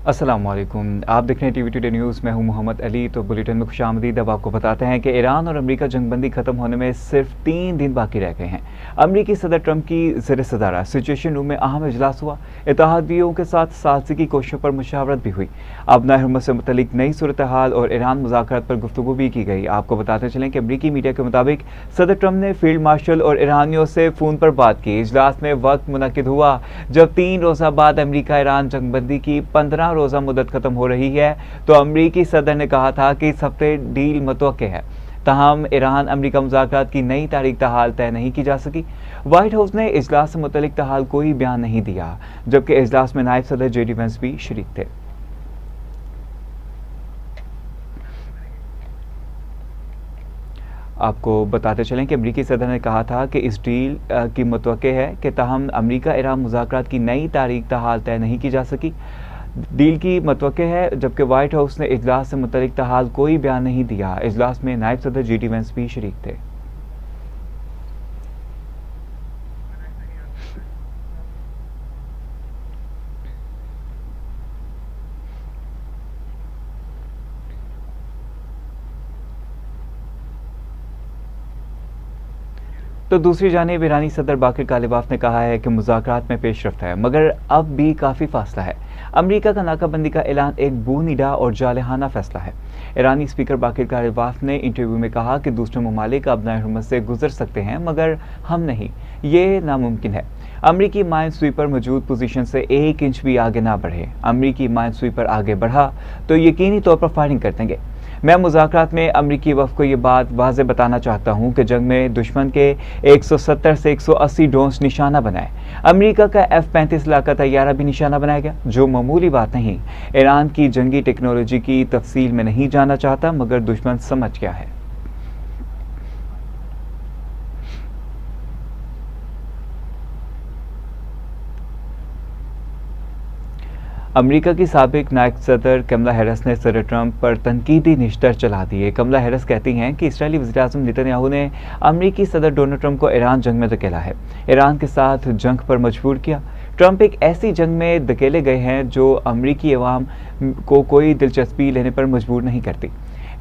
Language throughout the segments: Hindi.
अस्सलामुअलैकुम। आप देख रहे हैं टीवी टुडे न्यूज़। मैं हूं मोहम्मद अली। तो बुलेटिन में खुशामदीद। अब आपको बताते हैं कि ईरान और अमेरिका जंगबंदी खत्म होने में सिर्फ 3 दिन बाकी रह गए हैं। अमेरिकी सदर ट्रंप की ज़ेर सदारत सिचुएशन रूम में अहम इजलास हुआ। इत्तेहादियों के साथ सालसी की कोशिशों पर मुशावरत भी हुई। अपना हुर्मत से मुतलिक नई सूरत हाल और ईरान मुज़ाकरात पर गुफ्तगू भी की गई। आपको बताते चलें कि अमरीकी मीडिया के मुताबिक सदर ट्रंप ने फील्ड मार्शल और ईरानियों से फ़ोन पर बात की। इजलास में वक्त मुनक़िद हुआ जब 3 रोज़ा बाद अमरीका ईरान जंगबंदी की 15 रोज़ा मुद्दत खत्म हो रही है। तो अमरीकी सदर ने कहा था कि इस हफ्ते डील मुतवक्के है। तहम ईरान अमरीका मुज़ाकरात की नई तारीख तहाल तय नहीं की जा सकी। व्हाइट हाउस ने इजलास से मुतलिक तहाल कोई बयान नहीं दिया, जबकि इजलास में नायब सदर जेडी वेंस भी शरीक थे। आपको बताते चलें कि अमरीकी सदर ने कहा था कि इस डील की मुतवक्के है कि तहम अमरीका ईरान मुज़ाकरात की नई तारीख तहाल तय नहीं की जा सकी। डील की मुतवक्के है, जबकि व्हाइट हाउस ने इजलास से मुतलिक तहाल कोई बयान नहीं दिया। इजलास में नायब सदर जेडी वेंस भी शरीक थे। तो दूसरी जानिब ईरानी सदर बाकिर कालिबाफ ने कहा है कि मुज़ाकरात में पेशरफ्त है, मगर अब भी काफ़ी फासला है। अमरीका का नाकाबंदी का ऐलान एक बूनिडा और जालिहाना फैसला है। ईरानी स्पीकर बाकिर कालिबाफ ने इंटरव्यू में कहा कि दूसरे ममालिक अपना हुर्मत से गुजर सकते हैं, मगर हम नहीं, ये नामुमकिन है। अमरीकी माइन स्वीपर मौजूद पोजीशन से 1 इंच भी आगे ना बढ़े। अमरीकी माइन स्वीपर आगे बढ़ा तो यकीनी तौर पर फायरिंग कर देंगे। मैं मुज़ाकरात में अमरीकी वफ़द को ये बात वाज़े बताना चाहता हूँ कि जंग में दुश्मन के 170 से 180 ड्रोन्स निशाना बनाए। अमरीका का F-35 लड़ाका तैयारा भी निशाना बनाया गया, जो मामूली बात नहीं। ईरान की जंगी टेक्नोलॉजी की तफसील में नहीं जाना चाहता, मगर दुश्मन समझ गया है। अमरीका की साबिक नायब सदर कमला हैरिस ने सदर ट्रंप पर तनकीदी निश्तर चला दिए। कमला हैरिस कहती हैं कि इसराइली वज़ीर-ए-आज़म नेतन्याहू ने अमरीकी सदर डोनाल्ड ट्रंप को ईरान जंग में धकेला है, ईरान के साथ जंग पर मजबूर किया। ट्रंप एक ऐसी जंग में धकेले गए हैं जो अमरीकी अवाम को कोई दिलचस्पी लेने पर मजबूर नहीं करती।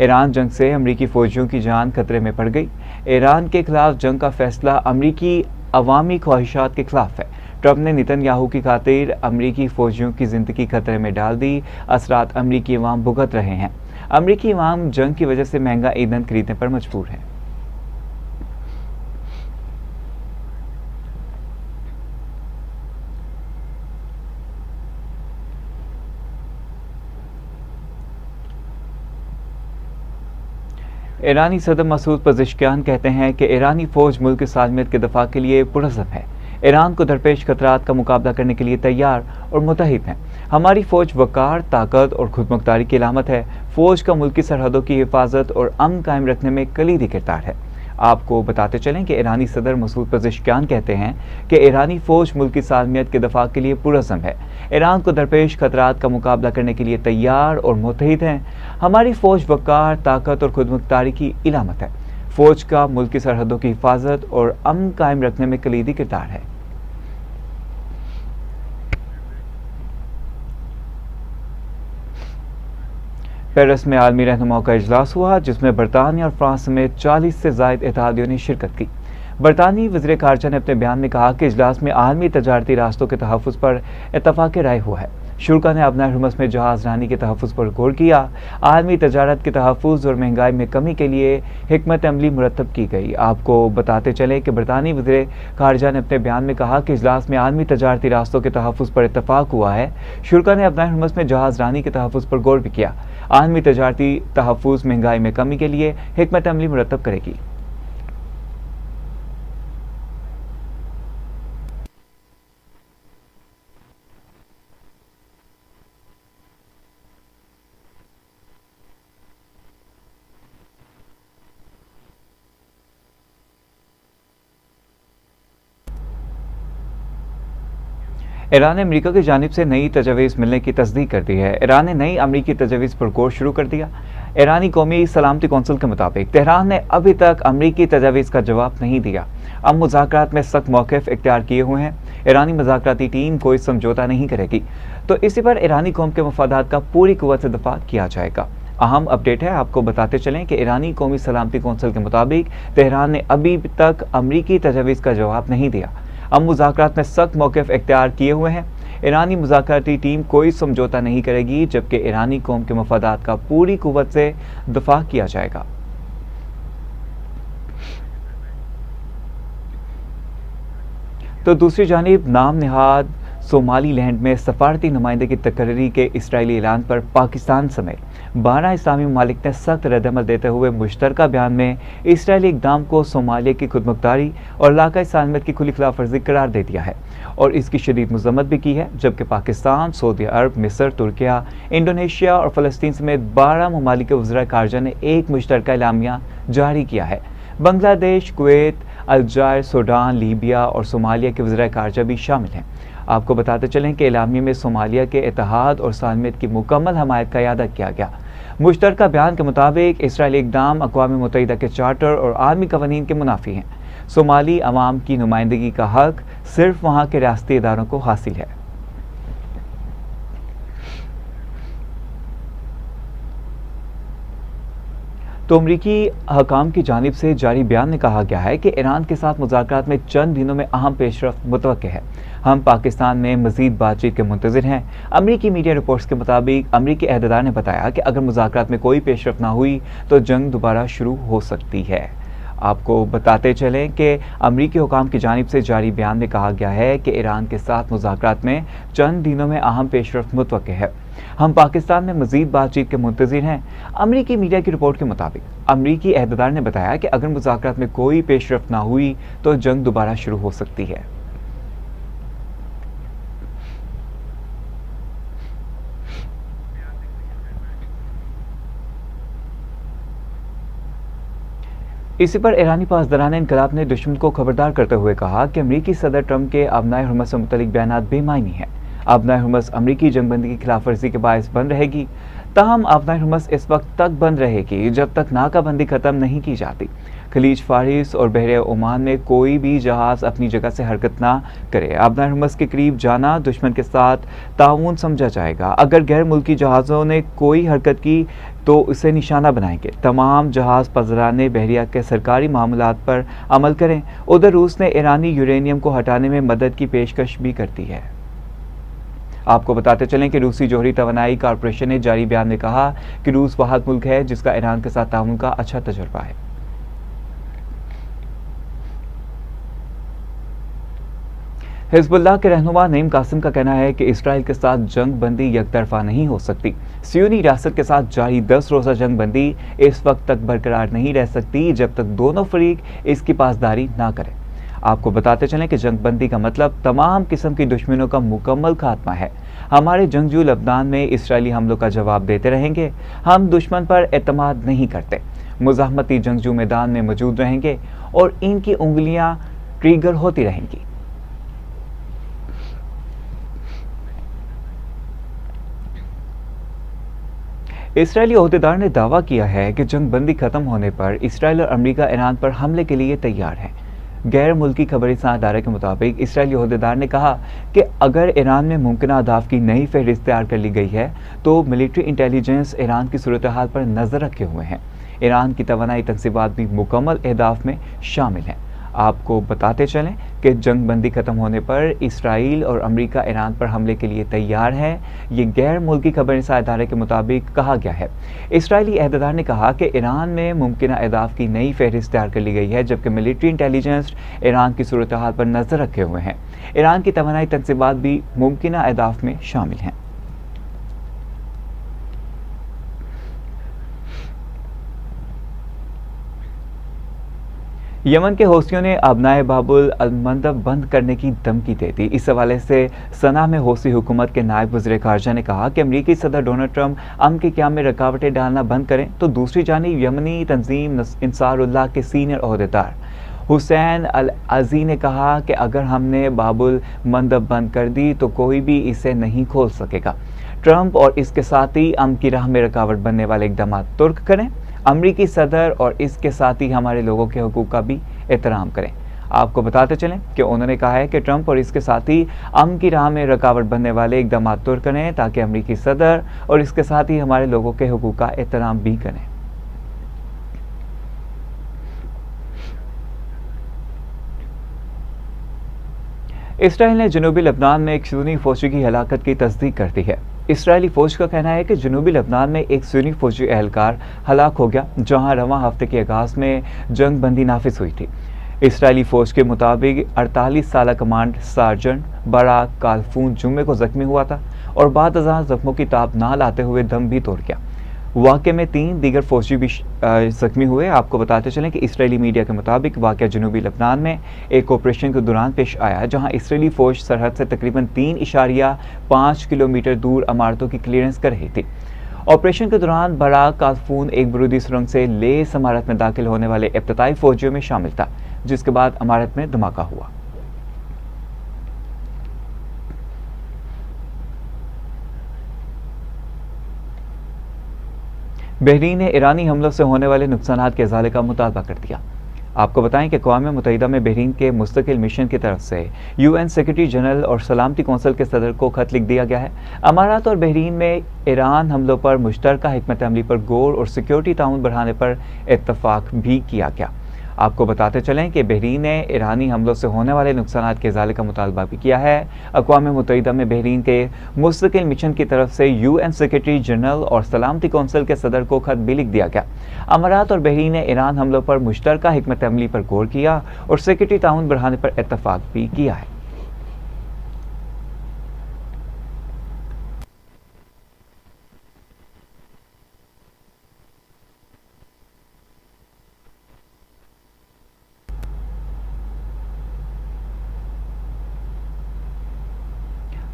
ईरान जंग से अमरीकी फ़ौजियों की जान खतरे में पड़ गई। ईरान के खिलाफ जंग का फैसला अमरीकी अवामी ख्वाहिशात के खिलाफ है। ट्रंप ने नेतन्याहू की खातिर अमरीकी फ़ौजियों की ज़िंदगी खतरे में डाल दी। असरात अमरीकी अवाम भुगत रहे हैं। अमरीकी अवाम जंग की वजह से महंगा ईंधन खरीदने पर मजबूर है। ईरानी सदर मसूद पज़ेश्कियान कहते हैं कि ईरानी फ़ौज मुल्क की सालमियत के दफा के लिए पुरज़म है। ईरान को दरपेश खतरात का मुकाबला करने के लिए तैयार और मुतहिद हैं। हमारी फ़ौज वक़ार, ताकत और खुदमुख्तारी की अलामत है। फ़ौज का मुल्की सरहदों की हिफाजत और अमन कायम रखने में कलीदी किरदार है। आपको बताते चलें कि ईरानी सदर मसूद पज़ेश्कियान कहते हैं कि ईरानी फ़ौज मुल्क की सालमियत के दफा के लिए पुरज़म है। ईरान को दरपेश खतरात का मुकाबला करने के लिए तैयार और मुतहिद हैं। हमारी फ़ौज वक़ार, ताकत और खुदमुख्तारी की अलामत है। फ़ौज का मुल्की सरहदों की हिफाजत और अमन कायम रखने में कलीदी किरदार है। पेरिस में आलमी रहनुमाओं का इजलास हुआ, जिसमें बरतानिया और फ्रांस समेत 40 से ज़ायद इत्तेहादियों ने शिरकत की। बरतानी वज़ीर ख़ारजा ने अपने बयान में कहा कि इजलास में आलमी तजारती रास्तों के तहफ़्फ़ुज़ पर इत्तफ़ाक़ राय हुआ है। शुरा ने अपना हुर्मत में जहाज़ रानी के तहफ़्फ़ुज़ पर गौर किया। आलमी तजारत के तहफ़्फ़ुज़ और महंगाई में कमी के लिए हिकमत अमली मुरतब की गई। आपको बताते चलें कि बरतानी वज़ीर ख़ारजा ने अपने बयान में कहा कि इजलास में आलमी तजारती रास्तों के तहफ़्फ़ुज़ पर इत्तफ़ाक़ हुआ है। शुरा ने अपना हुर्मत में जहाज़ रानी के तहफ़्फ़ुज़ पर गौर भी किया। आलमी तजारती तहफ़्फ़ुज़ महंगाई में कमी के लिए हिकमत अमली मुरतब करेगी। ईरान ने अमरीका की जानिब से नई तजवीज़ मिलने की तस्दीक कर दी है। ईरान ने नई अमरीकी तजवीज़ पर गौर शुरू कर दिया। ईरानी कौमी सलामती कौंसिल के मुताबिक तेहरान ने अभी तक अमरीकी तजावीज़ का जवाब नहीं दिया। अब मुज़ाकरात में सख्त मौक़िफ़ इख्तियार किए हुए हैं। ईरानी मुज़ाकराती टीम कोई समझौता नहीं करेगी, तो इसी पर ईरानी कौम के मफादात का पूरी कुव्वत से दफा किया जाएगा। अहम अपडेट है, आपको बताते चलें कि ईरानी कौमी सलामती कौंसिल के मुताबिक तेहरान ने अभी तक अमरीकी तजावीज़ का जवाब नहीं दिया। अब मुज़ाकरात में सख्त मौक़िफ़ इख्तियार किए हुए हैं। ईरानी मुज़ाकराती टीम कोई समझौता नहीं करेगी, जबकि ईरानी कौम के मफादात का पूरी कुव्वत से दफा किया जाएगा। तो दूसरी जानिब नाम निहाद सोमालीलैंड में सफारती नुमाइंदे की तकर्री के इसराइली ऐलान पर पाकिस्तान समेत 12 इस्लामी ममालिक ने सख्त रद्दअमल देते हुए मुश्तरका बयान में इसराइली इक़दाम को सोमालिया की खुदमुख्तारी और इलाकाई सालमत की खुली खिलाफवर्जी करार दे दिया है और इसकी शदीद मज़म्मत भी की है। जबकि पाकिस्तान, सऊदी अरब, मिस्र, तुर्किया, इंडोनेशिया और फ़लस्तीन समेत 12 ममालिक के वज़ीर ख़ारजा ने एक मुश्तरका एलामिया जारी किया है। बांग्लादेश, कुवैत, अलजायर, सूडान, लीबिया और सोमालिया के वज़ीर ख़ारजा भी शामिल हैं। आपको बताते चलें कि एलामिया में सोमालिया के इत्तेहाद और सालमियत की मुकम्मल हमायत का इरादा किया गया। मुश्तरका बयान के मुताबिक इसराइली इक़दाम अक़वाम मुत्तहिदा के चार्टर और आलमी क़वानीन के मुनाफी हैं। सोमाली अवाम की नुमाइंदगी का हक सिर्फ वहाँ के रियासती इदारों को हासिल है। तो अमरीकी हकाम की जानिब से जारी बयान में कहा गया है कि ईरान के साथ मुज़ाकरात में चंद दिनों में अहम पेशरफ्त मुतवक्के है। हम पाकिस्तान में मज़ीद बातचीत के मुंतज़िर हैं। अमरीकी मीडिया रिपोर्ट्स के मुताबिक अमरीकी अहदेदार ने बताया कि अगर मुज़ाकरात में कोई पेशरफ्त ना हुई तो जंग दोबारा शुरू हो सकती है। आपको बताते चलें कि अमरीकी हुकाम की जानिब से जारी बयान में कहा गया है कि ईरान के साथ मुज़ाकरात में चंद दिनों में अहम पेशरफ्त मुतवक्के है। हम पाकिस्तान में मज़ीद बातचीत के मुंतज़िर हैं। अमरीकी मीडिया की रिपोर्ट के मुताबिक अमरीकी अहदेदार ने बताया कि अगर मुज़ाकरात में कोई पेशरफ्त ना हुई तो जंग दोबारा शुरू हो सकती है। इसी पर ईरानी पासदारान इनकलाब ने दुश्मन को खबरदार करते हुए कहा कि अमरीकी सदर ट्रंप के अबनाए हुर्मत से मुतल्लिक बयानात बेमायनी हैं। अबनाए हुर्मत अमरीकी जंगबंदी की खिलाफवर्जी के बायस बंद रहेगी। ताहम अबनाए हुर्मत इस वक्त तक बंद रहेगी जब तक नाकाबंदी ख़त्म नहीं की जाती। खलीज फारिस और बहरे ओमान में कोई भी जहाज़ अपनी जगह से हरकत ना करे। अबनाए हुर्मत के करीब जाना दुश्मन के साथ ताउन समझा जाएगा। अगर गैर मुल्की जहाज़ों ने कोई हरकत की तो उसे निशाना बनाएंगे। तमाम जहाज़ पज़राने बहरिया के सरकारी मामलात पर अमल करें। उधर रूस ने ईरानी यूरेनियम को हटाने में मदद की पेशकश भी करती है। आपको बताते चलें कि रूसी जोहरी तवानाई कॉरपोरेशन ने जारी बयान में कहा कि रूस वाहिद मुल्क है जिसका ईरान के साथ ताउन का अच्छा तजुर्बा है। हिज़्बुल्लाह के रहनुमा नईम कासिम का कहना है कि इसराइल के साथ जंग बंदी यकतरफा नहीं हो सकती। सियोनी रियासत के साथ जारी 10 रोज़ा जंग बंदी इस वक्त तक बरकरार नहीं रह सकती जब तक दोनों फरीक इसकी पासदारी ना करें। आपको बताते चलें कि जंग बंदी का मतलब तमाम किस्म की दुश्मनों का मुकम्मल खात्मा है। हमारे जंगजू लबनान में इसराइली हमलों का जवाब देते रहेंगे। हम दुश्मन पर एतमाद नहीं करते। मुज़ाहमती जंगजू मैदान में मौजूद रहेंगे और इनकी उंगलियां ट्रिगर होती रहेंगी। इसराइली ओहदेदार ने दावा किया है कि जंग बंदी खत्म होने पर इसराइल और अमेरिका ईरान पर हमले के लिए तैयार हैं। गैर मुल्की खबरी इदारे के मुताबिक इसराइली ओहदेदार ने कहा कि अगर ईरान में मुमकिन अहदाफ की नई फहरिस्त तैयार कर ली गई है तो मिलिट्री इंटेलिजेंस ईरान की सूरत हाल पर नज़र रखे हुए हैं। ईरान की तवानाई तनसीबात भी मुकम्मल अहदाफ में शामिल हैं। आपको बताते चलें कि जंग बंदी ख़त्म होने पर इसराइल और अमेरिका ईरान पर हमले के लिए तैयार है। ये गैर मुल्की खबर इदारे के मुताबिक कहा गया है। इसराइली अहदेदार ने कहा कि ईरान में मुमकिन अहदाफ की नई फहरिस्त तैयार कर ली गई है, जबकि मिलिट्री इंटेलिजेंस ईरान की सूरत हाल पर नज़र रखे हुए हैं। ईरान की तवानाई तनसीबात भी मुमकिन अहदाफ में शामिल हैं। यमन के हौसियों ने अबनाए बाबुल अलमंदब बंद करने की धमकी दे दी। इस हवाले से सना में हौसी हुकूमत के नायब वज़ीर ख़ारजा ने कहा कि अमरीकी सदर डोनाल्ड ट्रंप अमन के क़याम में रुकावटें डालना बंद करें तो दूसरी जानिब यमनी तंजीम इंसारुल्लाह के सीनियर ओहदेदार हुसैन अल अज़ी ने कहा कि अगर हमने बाबुल मंदब बंद कर दी तो कोई भी इसे नहीं खोल सकेगा। ट्रंप और इसके साथी अमन की राह में रुकावट बनने वाले इकदाम तुर्क करें। अमरीकी सदर और इसके साथी हमारे लोगों के हुकूक का भी एहतराम करें। आपको बताते चलें कि उन्होंने कहा है कि ट्रंप और इसके साथी अमन की राह में रुकावट बनने वाले इकदाम तुर्क करें ताकि अमरीकी सदर और इसके साथी हमारे लोगों के हुकूक का एहतराम भी करें। इसराइल ने जनूबी लेबनान में एक सुन्नी फौजी की हलाकत की तस्दीक कर दी है। इसराइली फौज का कहना है कि जनूबी लेबनान में एक सुन्नी फौजी एहलकार हलाक हो गया, जहां रवां हफ्ते के आगाज में जंग बंदी नाफिज हुई थी। इसराइली फौज के मुताबिक 48 साल कमांड सार्जेंट बराक कालफून जुम्मे को जख्मी हुआ था और बाद अज़ां जख्मों की ताब ना लाते हुए दम भी तोड़ गया। वाक़े में 3 दीगर फौजी भी जख्मी हुए। आपको बताते चलें कि इसराइली मीडिया के मुताबिक वाक़या जनूबी लेबनान में एक ऑपरेशन के दौरान पेश आया, जहां इसराइली फ़ौज सरहद से तकरीबन 3.5 किलोमीटर दूर इमारतों की क्लियरेंस कर रही थी। ऑपरेशन के दौरान बराक कालफून एक बरूदी सुरंग से लेस इमारत में दाखिल होने वाले इब्तदाई फौजियों में शामिल था, जिसके बाद इमारत में धमाका हुआ। बहरीन ने ईरानी हमलों से होने वाले नुकसान के इजाले का मुतालबा कर दिया। आपको बताएं कि अक़वाम मुत्तहिदा में बहरीन के मुस्तकिल मिशन की तरफ से UN सेक्रेटरी जनरल और सलामती कौंसिल के सदर को खत लिख दिया गया है। अमारात और बहरीन में ईरान हमलों पर मुश्तरका हिकमत अमली पर गौर और सिक्योरिटी ताउन बढ़ाने पर इत्तफाक भी किया गया। आपको बताते चलें कि बहरीन ने ईरानी हमलों से होने वाले नुकसान के इजाले का मुतालबा भी किया है। अक़वाम मुत्तहिदा में बहरीन के मुस्तकिल मिशन की तरफ से UN सेक्रेटरी जनरल और सलामती कौंसिल के सदर को खत भी लिख दिया गया। अमारात और बहरीन ने ईरान हमलों पर मुश्तरका हिकमत अमली पर गौर किया और सिक्योरिटी ताउन बढ़ाने पर इत्तफाक भी किया है।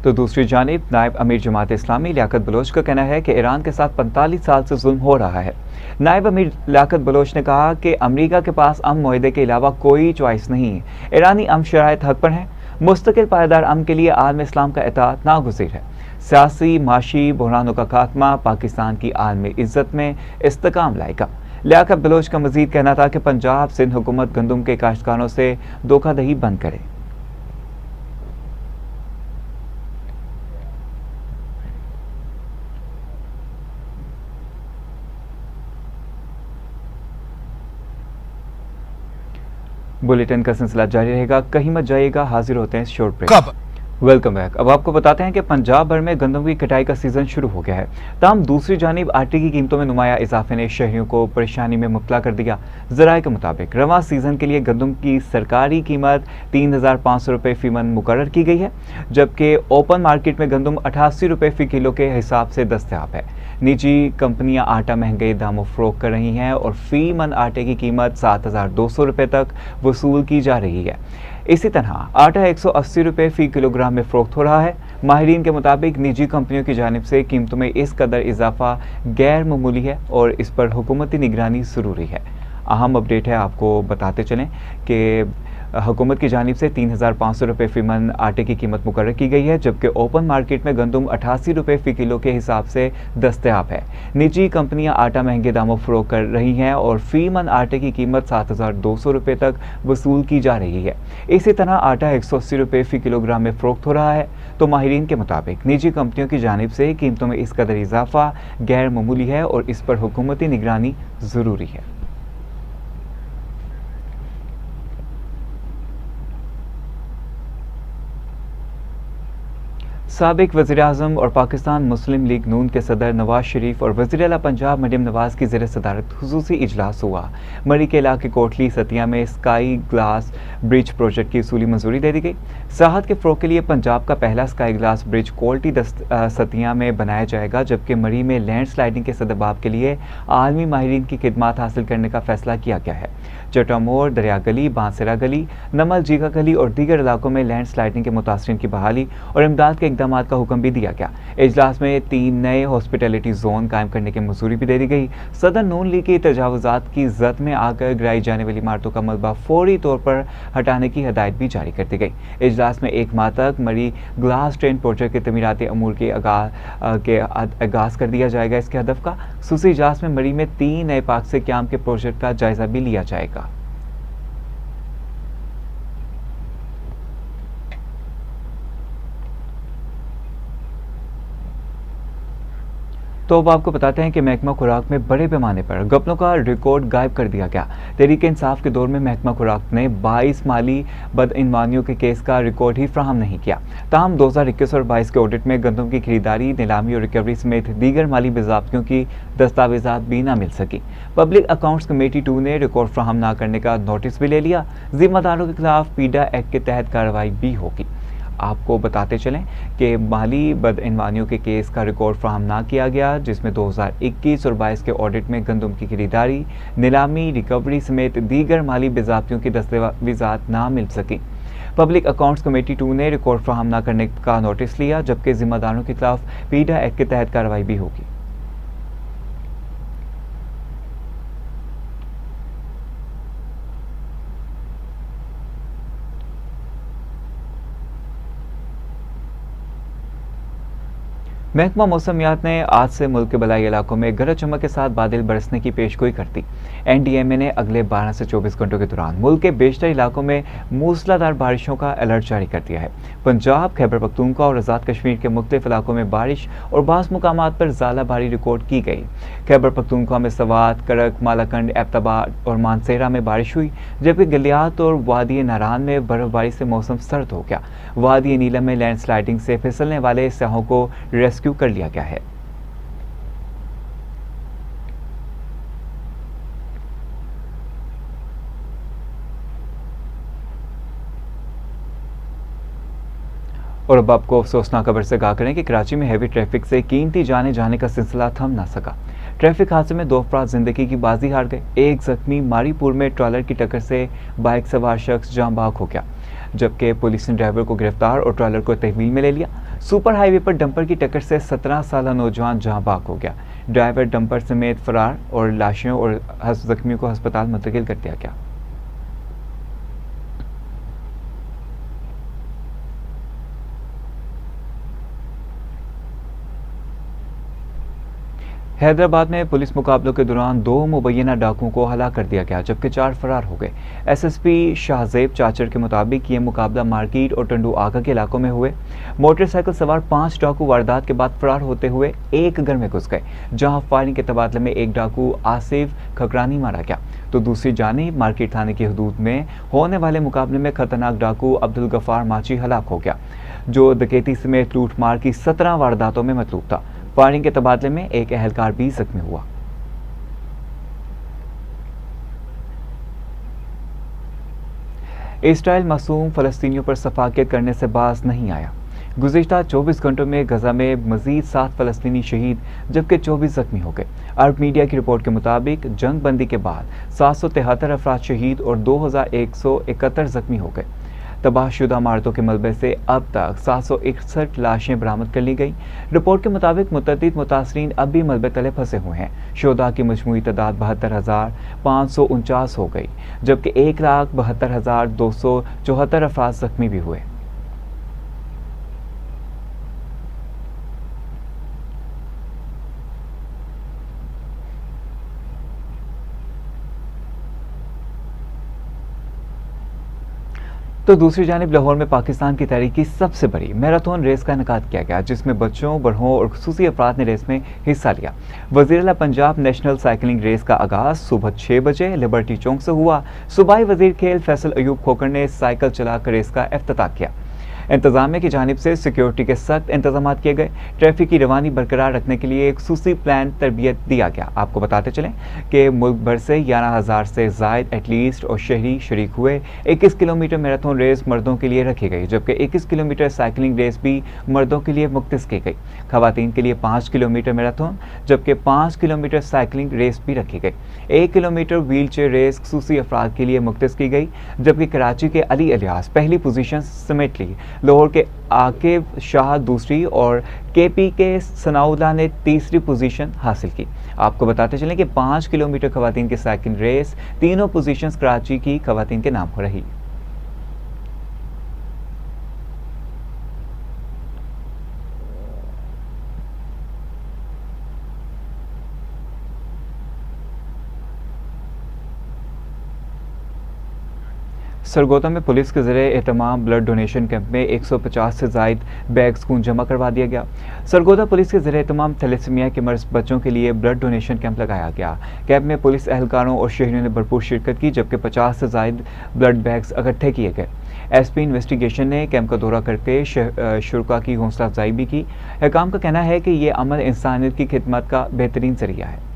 तो दूसरी जानिब नायब अमीर जमात इस्लामी लियाकत बलोच का कहना है कि ईरान के साथ 45 साल से जुल्म हो रहा है। नायब अमीर लियाकत बलोच ने कहा कि अमेरिका के पास अमन मुआहदे के अलावा कोई चॉइस नहीं है। ईरानी अमन शराइत हक पर है। मुस्तकिल पायदार अमन के लिए आलम इस्लाम का इताअत नागुज़ीर है। सियासी माशी बहरानों का खात्मा पाकिस्तान की आलमी इज्जत में इस्तेकाम लाएगा। लियाकत बलोच का मजीद कहना था कि पंजाब सिंध हुकूमत गंदम के काश्तकारों से धोखाधड़ी बंद करे। बुलेटिन का सिलसिला जारी रहेगा, कहीं मत जाइएगा। हाजिर होते हैं शॉर्ट ब्रेक। Welcome back. अब आपको बताते हैं कि पंजाब भर में गंदम की कटाई का सीजन शुरू हो गया है। ताहम दूसरी जानिब आटे की कीमतों में नुमाया इजाफे ने शहरियों को परेशानी में मुब्तला कर दिया। ज़राए के मुताबिक रवां सीजन के लिए गंदम की सरकारी कीमत 3,500 रुपये फी मन मुकर्रर की गई है, जबकि ओपन मार्केट में गंदम 88 रुपये फी किलो के हिसाब से दस्तयाब है। निजी कंपनियां आटा महंगे दामों फरोख्त कर रही हैं और फी मन आटे की कीमत 7,200 रुपये तक वसूल की जा रही है। इसी तरह आटा 180 रुपये फी किलोग्राम में फरोख्त हो रहा है। माहिरीन के मुताबिक निजी कंपनियों की जानिब से कीमतों में इस कदर इजाफा गैर मामूली है और इस पर हुकूमती निगरानी ज़रूरी है। अहम अपडेट है, आपको बताते चलें कि हुकूमत की जानिब से 3,500 रुपये फी मन आटे की कीमत मुकर्रर की गई है, जबकि ओपन मार्केट में गंदम 88 रुपये फी किलो के हिसाब से दस्तयाब है। निजी कंपनियां आटा महंगे दामों फरोख्त कर रही हैं और फी मन आटे की कीमत 7,200 रुपये तक वसूल की जा रही है। इसी तरह आटा 180 रुपये फी किलोग्राम में फरोख्त हो रहा है। तो माहिरीन के मुताबिक निजी कंपनियों की जानिब से कीमतों में इस कदर इजाफा गैर मामूली है और इस पर हुकूमती निगरानी ज़रूरी है। साबिक वज़ीर-ए-आज़म और पाकिस्तान मुस्लिम लीग नून के सदर नवाज शरीफ और वज़ीर आला पंजाब मरियम नवाज की ज़ेर सदारत खुसूसी इजलास हुआ। मरी के इलाके कोटली सतिया में स्काई ग्लास ब्रिज प्रोजेक्ट की उसूली मंजूरी दे दी गई। सयाहत के फ़रोग़ के लिए पंजाब का पहला स्काई ग्लास ब्रिज कोटली सतिया में बनाया जाएगा, जबकि मरी में लैंड स्लाइडिंग के सदबाब के लिए आलमी माहिरीन की खिदमात हासिल करने का फैसला किया गया है। चटामोर, दरिया गली, बांसरा गली, नमल जीगा गली और दीगर इलाकों में लैंड स्लाइडिंग के मुतासरीन की बहाली और इमदाद के इकदाम इकदाम का हुक्म भी दिया गया। इजलास में 3 नए हॉस्पिटलिटी जोन कायम करने की मंजूरी भी दे दी गई। सदर नून लीग की तजावुजात की जद में आकर गिराई जाने वाली इमारतों का मलबा फौरी तौर पर हटाने की हदायत भी जारी कर दी गई। इजलास में 1 माह तक मरी ग्लास ट्रेन प्रोजेक्ट के तमीराती अमूर के आगाज कर दिया जाएगा। इसके हदफ का खसूसी इजलास में मरी में 3 नए पाक से क्याम के प्रोजेक्ट का जायजा भी लिया जाएगा। तो अब आपको बताते हैं कि महकमा खुराक में बड़े पैमाने पर घपलों का रिकॉर्ड गायब कर दिया गया। तहरीक इंसाफ के दौर में महकमा खुराक ने 22 माली बदइनवानियों के केस का रिकॉर्ड ही फ्राहम नहीं किया। ताहम 2021 और 22 के ऑडिट में गंदम की खरीदारी, नीलामी और रिकवरी समेत दीगर माली बाज़ाब्तियों की दस्तावेजात भी ना मिल सकी। पब्लिक अकाउंट्स कमेटी 2 ने रिकॉर्ड फ्राहम न करने का नोटिस भी ले लिया। जिम्मेदारों के खिलाफ पीडा एक्ट के तहत कार्रवाई भी होगी। आपको बताते चलें कि माली बदइनवानियों के केस का रिकॉर्ड फ्राहम ना किया गया, जिसमें 2021 और 22 के ऑडिट में गंदम की खरीदारी, नीलामी, रिकवरी समेत दीगर माली बाज़ाब्तियों की दस्तावेजात ना मिल सकी। पब्लिक अकाउंट्स कमेटी 2 ने रिकॉर्ड फ्राहम न करने का नोटिस लिया, जबकि जिम्मेदारों के खिलाफ पीडा एक्ट के तहत कार्रवाई भी होगी। महकमा मौसमियात ने आज से मुल्क के बलाई इलाकों में गरज चमक के साथ बादल बरसने की पेशगोई कर दी। NDMA ने अगले 12 से 24 घंटों के दौरान मुल्क के बेशतर इलाकों में मूसलाधार बारिशों का अलर्ट जारी कर दिया है। पंजाब, खैबर पख्तूनख्वा और आज़ाद कश्मीर के मुख्तलिफ इलाकों में बारिश और बास मुकामात पर ज़्यादा भारी रिकॉर्ड की गई। खैबर पख्तूनख्वा में सवात, करक, मालाकंड, एबटाबाद और मानसेरा में बारिश हुई, जबकि गलियात और वादी नारान में बर्फबारी से मौसम सर्द हो गया। वादी नीलम में लैंडस्लाइडिंग से फिसलने वाले सयाहों को रेस्क्यू कर लिया गया है। और अब आपको अफसोसनाक खबर से आगाह करें कि कराची में हैवी ट्रैफिक से कीमती जाने का सिलसिला थम ना सका। ट्रैफिक हादसे में 2 अफराद जिंदगी की बाजी हार गए। एक जख्मी मारीपुर में ट्रॉलर की टक्कर से बाइक सवार शख्स जाँ बाग हो गया, जबकि पुलिस ने ड्राइवर को गिरफ्तार और ट्रॉलर को तहवील में ले लिया। सुपर हाईवे पर डंपर की टक्कर से 17 साल नौजवान जाँ बाग हो गया। ड्राइवर डंपर समेत फरार और लाशों और जख्मियों को अस्पताल मुंतकिल कर दिया गया। हैदराबाद में पुलिस मुकाबलों के दौरान 2 मुबैना डाकुओं को हलाक कर दिया गया, जबकि 4 फरार हो गए। SSP शाहजेब चाचर के मुताबिक ये मुकाबला मार्केट और टंडू आगा के इलाकों में हुए। मोटरसाइकिल सवार 5 डाकू वारदात के बाद फरार होते हुए एक घर में घुस गए, जहां फायरिंग के तबादले में एक डाकू आसिफ खकरानी मारा गया, तो दूसरी जानिब मार्केट थाने की हदूद में होने वाले मुकाबले में खतरनाक डाकू अब्दुल गफ्फार माची हलाक हो गया, जो डकैती समेत लूटमार की 17 वारदातों में मतलूब था। फायरिंग के तबादले में एक एहलकार भी जख्मी हुआ। इसराइल मासूम फलस्तीनियों पर सफाकियत करने से बाज नहीं आया। गुज़िश्ता 24 घंटों में गजा में मजीद 7 फलस्तीनी शहीद, जबकि 24 जख्मी हो गए। अरब मीडिया की रिपोर्ट के मुताबिक जंग बंदी के बाद 773 अफराद शहीद और 2171 जख्मी हो गए। तबाहशुदा इमारतों के मलबे से अब तक 761 लाशें बरामद कर ली गई। रिपोर्ट के मुताबिक मुतअद्दिद मुतासरीन अब भी मलबे तले फंसे हुए हैं। शुहदा की मजमूई तादाद 72,549 हो गई, जबकि 1,72,274 अफराद जख्मी भी हुए। तो दूसरी जानिब लाहौर में पाकिस्तान की तारीख की सबसे बड़ी मैराथन रेस का इनेकाद किया गया, जिसमें बच्चों, बड़ों और खुसूसी अफराद ने रेस में हिस्सा लिया। वज़ीर-ए-आला पंजाब नेशनल साइकिलिंग रेस का आगाज सुबह 6 बजे लिबर्टी चौक से हुआ। सूबाई वजीर खेल फैसल अयूब खोखर ने साइकिल चलाकर रेस का इफ्तिताह किया। इंतजामिया की जानिब से सिक्योरिटी के सख्त इंतजाम किए गए। ट्रैफिक की रवानी बरकरार रखने के लिए एक खसूसी प्लान तरबियत दिया गया। आपको बताते चलें कि मुल्क भर से 11,000 से ज़ायद एटलीस्ट और शहरी शरीक हुए। 21 किलोमीटर मैराथन रेस मर्दों के लिए रखी गई, जबकि 21 किलोमीटर साइकिलिंग रेस भी मर्दों के लिए मुख्तस की गई। खवातीन के लिए 5 किलोमीटर मैराथन, जबकि 5 किलोमीटर साइकिलिंग रेस भी रखी गई। 1 किलोमीटर व्हील चेयर रेस खसूसी अफराद के लिए मुख्तस की गई, जबकि कराची के अली इलियास पहली पोजीशन समेट ली। लाहौर के आकिब शाह दूसरी और KP के सनाउल्लाह ने तीसरी पोजीशन हासिल की। आपको बताते चलें कि 5 किलोमीटर खवातीन की साइकिल रेस तीनों पोजीशंस कराची की खवातीन के नाम हो रही। सरगोदा में पुलिस के ज़रिए एहतमाम ब्लड डोनेशन कैंप में 150 से ज़ायद बैग्स खून जमा करवा दिया गया। सरगोदा पुलिस के ज़रिए एहतमाम थैलेसीमिया के मर्ज बच्चों के लिए ब्लड डोनेशन कैंप लगाया गया। कैंप में पुलिस एहलकारों और शहरियों ने भरपूर शिरकत की, जबकि 50 से ज़ायद ब्लड बैग्स इकट्ठे किए गए। SP इन्वेस्टिगेशन ने कैंप का दौरा करके शुरका की हौसला अफजाई भी की। हुकाम का कहना है कि ये अमल इंसानियत की खिदमत का बेहतरीन जरिया है।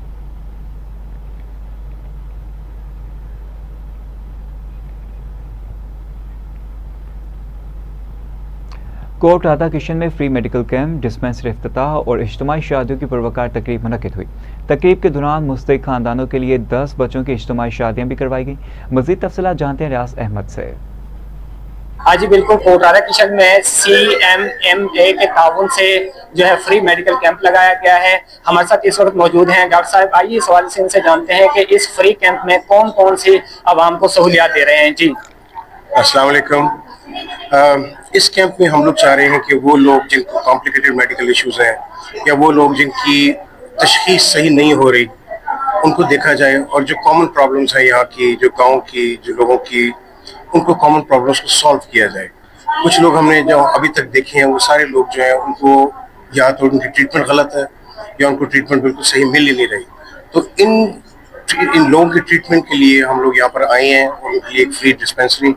कोट राधा किशन में फ्री मेडिकल कैंप, डिस्पेंसरी इफ्तिताह और इज्तिमाई शादियों की पुरवकार तकरीब मुनक्किद हुई। तकरीब के दौरान मुस्तहिक खानदानों के लिए 10 बच्चों की इज्तिमाई शादियां भी करवाई गई। मजीद तफसीलात जानते हैं रियाज अहमद से। हाँ जी बिल्कुल, कोट राधा किशन में CMMA के ताउन से जो है फ्री मेडिकल कैंप लगाया गया है। हमारे साथ इस वक्त मौजूद हैं डॉक्टर साहब। आइए इस हवाले से इनसे जानते हैं कि इस फ्री कैंप में कौन कौन सी आवाम को सहूलियात दे रहे हैं। जी अस्सलाम वालेकुम। इस कैंप में हम लोग चाह रहे हैं कि वो लोग जिनको कॉम्प्लिकेटेड मेडिकल इश्यूज हैं या वो लोग जिनकी तशखीस सही नहीं हो रही उनको देखा जाए, और जो कॉमन प्रॉब्लम्स हैं यहाँ की, जो गांव की, जो लोगों की, उनको कॉमन प्रॉब्लम्स को सॉल्व किया जाए। कुछ लोग हमने जो अभी तक देखे हैं वो सारे लोग जो हैं उनको या तो उनकी ट्रीटमेंट गलत है या उनको ट्रीटमेंट बिल्कुल सही मिल ही नहीं रही। तो इन लोगों के ट्रीटमेंट के लिए हम लोग यहाँ पर आए हैं, और उनके लिए एक फ्री डिस्पेंसरी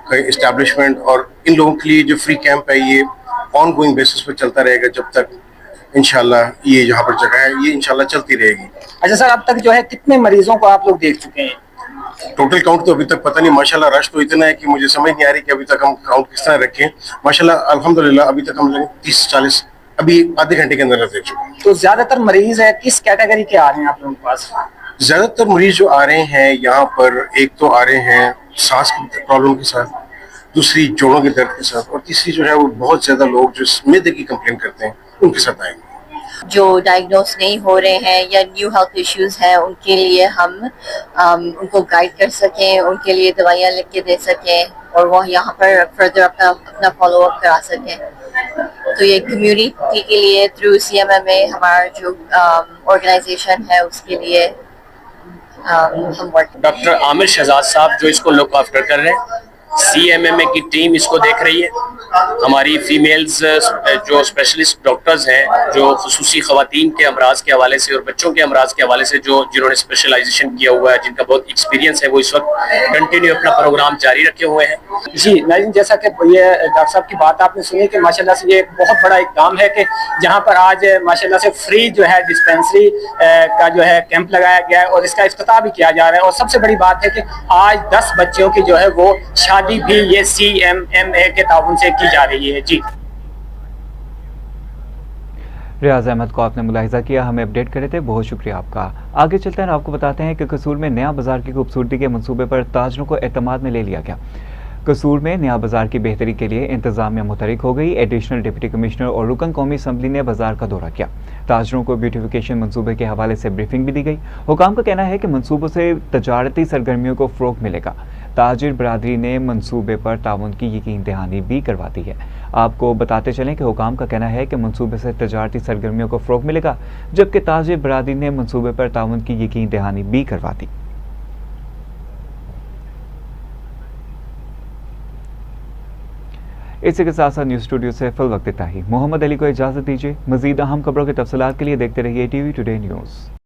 का इस्टेब्लिशमेंट, और इन लोगों के लिए जो फ्री कैंप है ये ऑन गोइंग बेसिस पर चलता रहेगा जब तक इंशाल्लाह ये यहाँ पर जगह है, ये इंशाल्लाह चलती रहेगी। अच्छा सर, अब तक जो है कितने मरीजों को आप लोग देख चुके हैं? टोटल काउंट तो अभी तक पता नहीं, माशाल्लाह रश तो इतना है कि मुझे समझ नहीं आ रही कि अभी तक हम काउंट किस तरह रखें। माशाल्लाह अल्हम्दुलिल्लाह अभी तक हम लोग 30-40 अभी आधे घंटे के अंदर देख चुके हैं। तो ज्यादातर मरीज है किस कैटेगरी के आ रहे हैं आप लोगों के पास? ज्यादातर मरीज जो आ रहे हैं यहाँ पर, एक तो आ रहे हैं सांस की प्रॉब्लम के साथ, दूसरी जोड़ों के दर्द के साथ, और तीसरी जो है वो बहुत ज्यादा लोग जो मैदे की कंप्लेन करते हैं उनके साथ आएंगे। जो डायग्नोस नहीं हो रहे हैं या न्यू हेल्थ इश्यूज हैं उनके लिए हम उनको गाइड कर सकें, उनके लिए दवाइयाँ लिख के दे सकें और वो यहाँ पर फर्दर अपना फॉलो अप करा सकें। तो ये कम्युनिटी के लिए थ्रू CMMA हमारा जो ऑर्गेनाइजेशन है उसके लिए हम वर्क। डॉक्टर आमिर शहजाद साहब जो इसको लुक आफ्टर कर रहे हैं, CMMA की टीम इसको देख रही है। हमारी फीमेल्स जो स्पेशलिस्ट डॉक्टर्स हैं जो खुसूसी ख़वातीन के अमराज के हवाले से और बच्चों के अमराज के हवाले से जिन्होंने स्पेशलाइजेशन किया हुआ है, जिनका बहुत एक्सपीरियंस है, वो इस वक्त कंटिन्यू अपना प्रोग्राम जारी रखे हुए हैं। जी नाज़रीन, जैसा कि ये डॉक्टर साहब की बात आपने सुनी कि माशाल्लाह से ये बहुत बड़ा एक काम है कि जहाँ पर आज माशाल्लाह से फ्री जो है डिस्पेंसरी का जो है कैंप लगाया गया है और इसका इफ्तिताह भी किया जा रहा है। और सबसे बड़ी बात है कि आज 10 बच्चों की जो है वो शादी भी ये CMMA के ताउन से की जा रही है। जी रियाज अहमद को आपने मुलाहिजा किया, हमें अपडेट करे थे, बहुत शुक्रिया आपका। आगे चलते हैं, आपको बताते हैं कि कसूर में नया बाजार की खूबसूरती के मंसूबे पर ताजरों को एतमाद में ले लिया गया। कसूर में नया बाजार की बेहतरी के लिए इंतजामिया मुतहरिक हो गई। एडिशनल डिप्टी कमिश्नर और रुकन कौमी असम्बली ने बाजार का दौरा किया। ताजरों को ब्यूटिफिकेशन मंसूबे के हवाले से ब्रीफिंग भी दी गई। हुकाम का कहना है कि मंसूबों से तजारती सरगर्मियों को फ़रोग़ मिलेगा। ताजिर बरादरी ने मंसूबे पर ताउन की यकीन दहानी भी करवा दी है। आपको बताते चलें कि हुकाम का कहना है कि मंसूबे से तजारती सरगर्मियों को फ़रोग़ मिलेगा, जबकि ताजिर बरादरी ने मंसूबे पर ताउन की यकीन दहानी भी करवा दी। इसी के साथ साथ न्यूज़ स्टूडियो से फिल वक्त इतना ही। मोहम्मद अली को इजाज़त दीजिए। मज़ीद अहम खबरों की तफसीलात के लिए देखते रहिए TV टुडे न्यूज़।